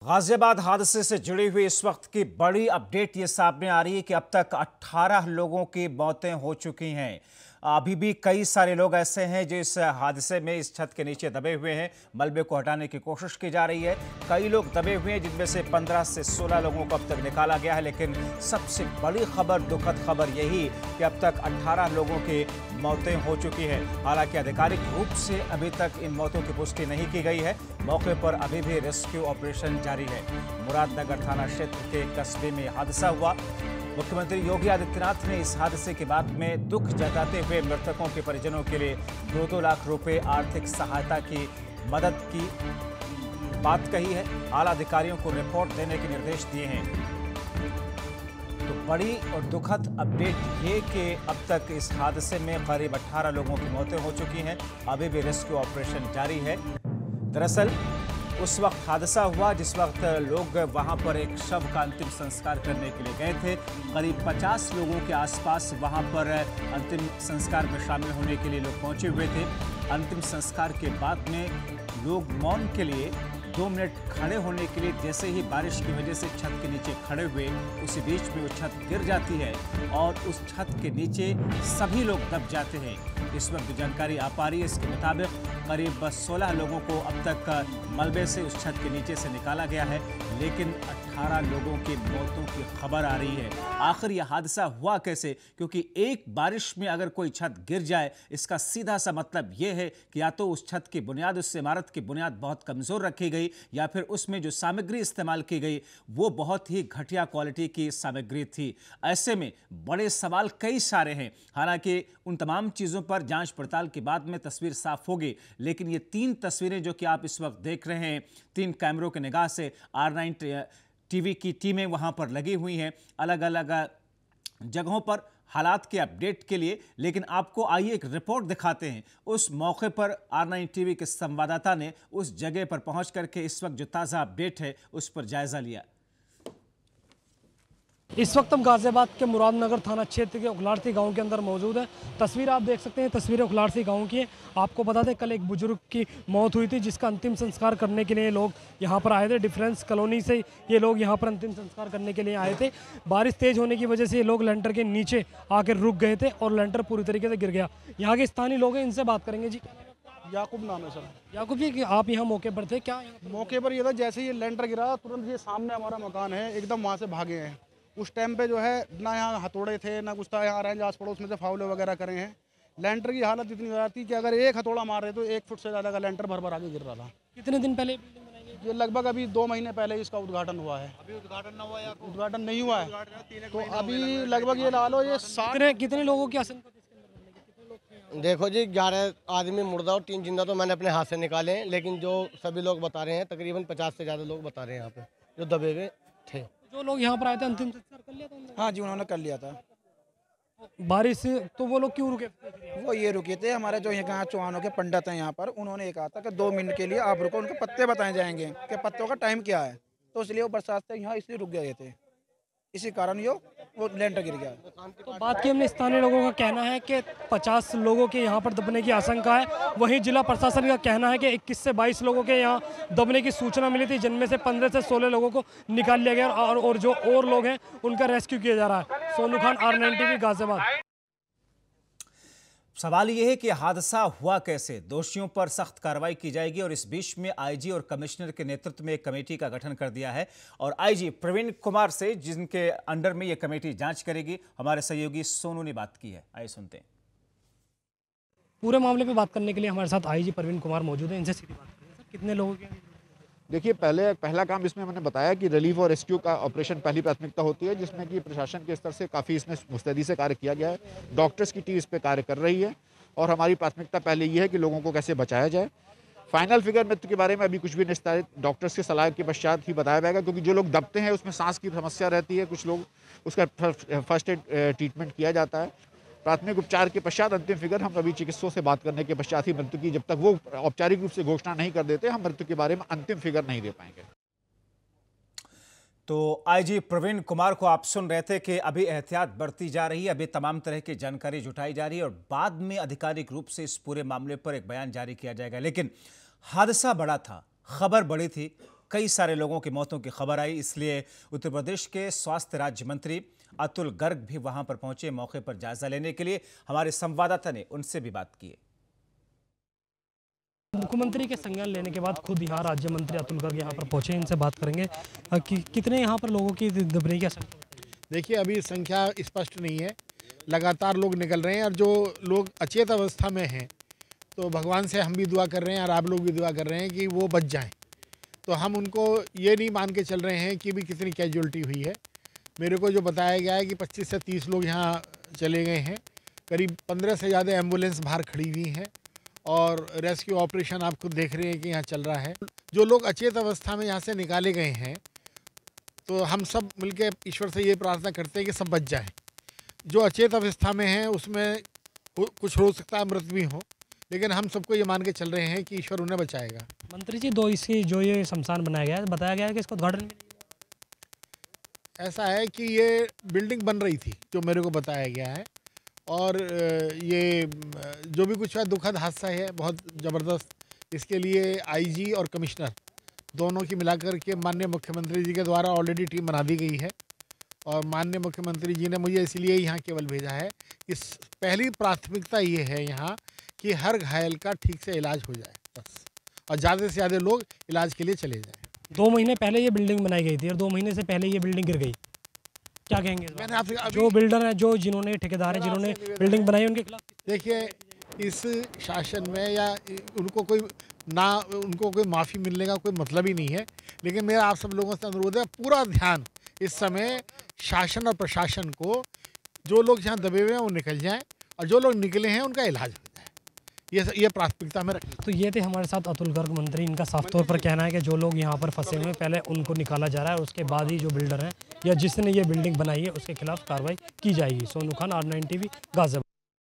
गाजियाबाद हादसे से जुड़ी हुई इस वक्त की बड़ी अपडेट ये सामने आ रही है कि अब तक 18 लोगों की मौतें हो चुकी हैं। अभी भी कई सारे लोग ऐसे हैं जो इस हादसे में इस छत के नीचे दबे हुए हैं। मलबे को हटाने की कोशिश की जा रही है। कई लोग दबे हुए हैं, जिनमें से 15 से 16 लोगों को अब तक निकाला गया है। लेकिन सबसे बड़ी खबर, दुखद खबर यही कि अब तक 18 लोगों की मौतें हो चुकी हैं। हालांकि आधिकारिक रूप से अभी तक इन मौतों की पुष्टि नहीं की गई है। मौके पर अभी भी रेस्क्यू ऑपरेशन जारी है। मुरादनगर थाना क्षेत्र के कस्बे में हादसा हुआ। मुख्यमंत्री योगी आदित्यनाथ ने इस हादसे के बाद में दुख जताते हुए मृतकों के परिजनों के लिए 2-2 लाख रुपए आर्थिक सहायता की मदद की बात कही है। आला अधिकारियों को रिपोर्ट देने के निर्देश दिए हैं। तो बड़ी और दुखद अपडेट ये कि अब तक इस हादसे में करीब 18 लोगों की मौतें हो चुकी हैं। अभी भी रेस्क्यू ऑपरेशन जारी है। दरअसल उस वक्त हादसा हुआ जिस वक्त लोग वहां पर एक शव का अंतिम संस्कार करने के लिए गए थे। करीब 50 लोगों के आसपास वहां पर अंतिम संस्कार में शामिल होने के लिए लोग पहुंचे हुए थे। अंतिम संस्कार के बाद में लोग मौन के लिए 2 मिनट खड़े होने के लिए जैसे ही बारिश की वजह से छत के नीचे खड़े हुए, उसी बीच में वो छत गिर जाती है और उस छत के नीचे सभी लोग दब जाते हैं। इस वक्त जो जानकारी आ पा रही है इसके मुताबिक करीब 16 लोगों को अब तक मलबे से उस छत के नीचे से निकाला गया है। लेकिन 18 लोगों की मौतों की खबर आ रही है। आखिर यह हादसा हुआ कैसे? क्योंकि एक बारिश में अगर कोई छत गिर जाए, इसका सीधा सा मतलब यह है कि या तो उस छत की बुनियाद, उस इमारत की बुनियाद बहुत कमज़ोर रखी गई, या फिर उसमें जो सामग्री इस्तेमाल की गई वो बहुत ही घटिया क्वालिटी की सामग्री थी। ऐसे में बड़े सवाल कई सारे हैं। हालांकि उन तमाम चीज़ों पर जांच पड़ताल के बाद में तस्वीर साफ होगी। लेकिन ये 3 तस्वीरें जो कि आप इस वक्त देख रहे हैं, 3 कैमरों के निगाह से R9 टीवी की टीमें वहां पर लगी हुई हैं अलग अलग जगहों पर हालात के अपडेट के लिए। लेकिन आपको आइए एक रिपोर्ट दिखाते हैं। उस मौके पर R9 टीवी के संवाददाता ने उस जगह पर पहुंच करके इस वक्त जो ताज़ा अपडेट है उस पर जायजा लिया। इस वक्त हम गाजियाबाद के मुरादनगर थाना क्षेत्र के उखलाड़सी गांव के अंदर मौजूद है। तस्वीर आप देख सकते हैं, तस्वीरें उखलाड़सी गांव की है। आपको बता दें कल एक बुजुर्ग की मौत हुई थी जिसका अंतिम संस्कार करने के लिए लोग यहां पर आए थे। डिफरेंस कॉलोनी से ये लोग यहां पर अंतिम संस्कार करने के लिए आए थे। बारिश तेज होने की वजह से ये लोग लेंटर के नीचे आकर रुक गए थे और लेंटर पूरी तरीके से गिर गया। यहाँ के स्थानीय लोग हैं, इनसे बात करेंगे। जी, याकूब नाम है सर। याकूब जी, कि आप यहाँ मौके पर थे क्या? मौके पर ये था, जैसे ही ये लेंटर गिरा तुरंत ये सामने हमारा मकान है, एकदम वहाँ से भागे हैं। उस टाइम पे जो है ना यहाँ हथौड़े थे ना कुछ था, यहाँ रेंज आस पड़ोस में से फावले वगैरह करे हैं। लेंटर की हालत इतनी ज़्यादा थी कि अगर एक हथौड़ा मार रहे तो 1 फुट से ज़्यादा का लेंटर भर भर आके गिर रहा था। कितने दिन पहले बिल्डिंग बनाई गई? ये लगभग अभी 2 महीने पहले इसका उद्घाटन हुआ है। अभी उद्घाटन न हुआ या उद्घाटन नहीं हुआ है तो अभी लगभग ये ला लो ये 60 कितने लोगों की आशंका थी इसके अंदर बनने की? कितने लोग थे? देखो जी, 11 आदमी मुर्दा और 3 जिंदा तो मैंने अपने हाथ से निकाले हैं, लेकिन जो सभी लोग बता रहे हैं तकरीबन 50 से ज़्यादा लोग बता रहे हैं यहाँ पे जो दबे हुए थे। जो लोग यहाँ पर आए थे अंतिम संस्कार कर लिया था उन्होंने? हाँ जी, उन्होंने कर लिया था। बारिश से तो वो लोग क्यों रुके? वो ये रुके थे, हमारे जो यहाँ चौहानों के पंडित हैं यहाँ पर, उन्होंने ये कहा था कि 2 मिनट के लिए आप रुको, उनके पत्ते बताए जाएंगे कि पत्तों का टाइम क्या है। तो इसलिए वो बरसात से यहाँ इसलिए रुक गए थे, इसी कारण वो लेंटर गिर गया। तो बात की हमने, स्थानीय लोगों का कहना है कि 50 लोगों के यहाँ पर दबने की आशंका है। वहीं जिला प्रशासन का कहना है कि 21 से 22 लोगों के यहाँ दबने की सूचना मिली थी, जिनमें से 15 से 16 लोगों को निकाल लिया गया और जो और लोग हैं उनका रेस्क्यू किया जा रहा है। Sonu Khan, R9 TV, Ghaziabad. सवाल यह है कि हादसा हुआ कैसे? दोषियों पर सख्त कार्रवाई की जाएगी और इस बीच में आईजी और कमिश्नर के नेतृत्व में एक कमेटी का गठन कर दिया है। और आईजी प्रवीण कुमार से, जिनके अंडर में यह कमेटी जांच करेगी, हमारे सहयोगी सोनू ने बात की है। आइए सुनते हैं। पूरे मामले पे बात करने के लिए हमारे साथ आईजी प्रवीण कुमार मौजूद हैं। इनसे सीधी बात करेंगे। सर, कितने लोगों के? देखिए, पहला काम इसमें मैंने बताया कि रिलीफ और रेस्क्यू का ऑपरेशन पहली प्राथमिकता होती है, जिसमें कि प्रशासन के स्तर से काफ़ी इसमें मुस्तैदी से कार्य किया गया है। डॉक्टर्स की टीम इस पर कार्य कर रही है और हमारी प्राथमिकता पहले ये है कि लोगों को कैसे बचाया जाए। फाइनल फिगर मृत्यु के बारे में अभी कुछ भी निश्चित डॉक्टर्स की सलाह के पश्चात ही बताया जाएगा, क्योंकि जो लोग दबते हैं उसमें सांस की समस्या रहती है, कुछ लोग उसका फर्स्ट एड ट्रीटमेंट किया जाता है। प्राथमिक उपचार के पश्चात अंतिम फिगर हम अभी चिकित्सकों से बात करने के पश्चात ही मृत्यु की, जब तक वो औपचारिक रूप से घोषणा नहीं कर देते, हम मृत्यु के बारे में अंतिम फिगर नहीं दे पाएंगे। तो आईजी प्रवीण कुमार को आप सुन रहे थे कि अभी एहतियात बरती जा रही है, अभी तमाम तरह की जानकारी जुटाई जा रही है और बाद में आधिकारिक रूप से इस पूरे मामले पर एक बयान जारी किया जाएगा। लेकिन हादसा बड़ा था, खबर बड़ी थी, कई सारे लोगों की मौतों की खबर आई, इसलिए उत्तर प्रदेश के स्वास्थ्य राज्य मंत्री अतुल गर्ग भी वहां पर पहुंचे मौके पर जायजा लेने के लिए। हमारे संवाददाता ने उनसे भी बात की। मुख्यमंत्री के संज्ञान लेने के बाद खुद यहाँ राज्य मंत्री अतुल गर्ग यहाँ पर पहुंचे, इनसे बात करेंगे कि कितने यहाँ पर लोगों की दबने की संख्या। देखिए, अभी संख्या स्पष्ट नहीं है, लगातार लोग निकल रहे हैं और जो लोग अचेत अवस्था में हैं तो भगवान से हम भी दुआ कर रहे हैं और आप लोग भी दुआ कर रहे हैं कि वो बच जाएं। तो हम उनको ये नहीं मान के चल रहे हैं कि भी कितनी कैजुअल्टी हुई है। मेरे को जो बताया गया है कि 25 से 30 लोग यहाँ चले गए हैं, करीब 15 से ज़्यादा एम्बुलेंस बाहर खड़ी हुई हैं और रेस्क्यू ऑपरेशन आप खुद देख रहे हैं कि यहाँ चल रहा है। जो लोग अचेत अवस्था में यहाँ से निकाले गए हैं तो हम सब मिलकर ईश्वर से ये प्रार्थना करते हैं कि सब बच जाएं। जो अचेत अवस्था में हैं उसमें कुछ हो सकता है मृत्यु भी हो, लेकिन हम सबको ये मान के चल रहे हैं कि ईश्वर उन्हें बचाएगा। मंत्री जी, दो इसकी जो ये शमशान बनाया गया है, बताया गया है कि इसका उद्घाटन ऐसा है कि ये बिल्डिंग बन रही थी जो मेरे को बताया गया है, और ये जो भी कुछ है दुखद हादसा है, बहुत ज़बरदस्त। इसके लिए आईजी और कमिश्नर दोनों की मिलाकर के माननीय मुख्यमंत्री जी के द्वारा ऑलरेडी टीम बना दी गई है और माननीय मुख्यमंत्री जी ने मुझे इसलिए यहाँ केवल भेजा है। इस पहली प्राथमिकता ये है यहाँ कि हर घायल का ठीक से इलाज हो जाए बस, और ज़्यादा से ज़्यादा लोग इलाज के लिए चले जाएं। 2 महीने पहले ये बिल्डिंग बनाई गई थी और 2 महीने से पहले ये बिल्डिंग गिर गई, क्या कहेंगे? मैंने आपसे जो बिल्डर हैं, जो जिन्होंने ठेकेदार हैं, जिन्होंने बिल्डिंग बनाई, उनके खिलाफ देखिए, इस शासन में या उनको कोई माफ़ी मिलने का कोई मतलब ही नहीं है, लेकिन मेरा आप सब लोगों से अनुरोध है, पूरा ध्यान इस समय शासन और प्रशासन को, जो लोग यहाँ दबे हुए हैं वो निकल जाएं और जो लोग निकले हैं उनका इलाज हो जाए, ये प्राथमिकता में रखें। तो ये थे हमारे साथ अतुल गर्ग मंत्री। इनका साफ तौर पर कहना है कि जो लोग यहाँ पर फंसे हुए हैं पहले उनको निकाला जा रहा है और उसके बाद ही जो बिल्डर हैं या जिसने ये बिल्डिंग बनाई है उसके खिलाफ कार्रवाई की जाएगी। Sonu Khan, R9 TV, Ghaziabad.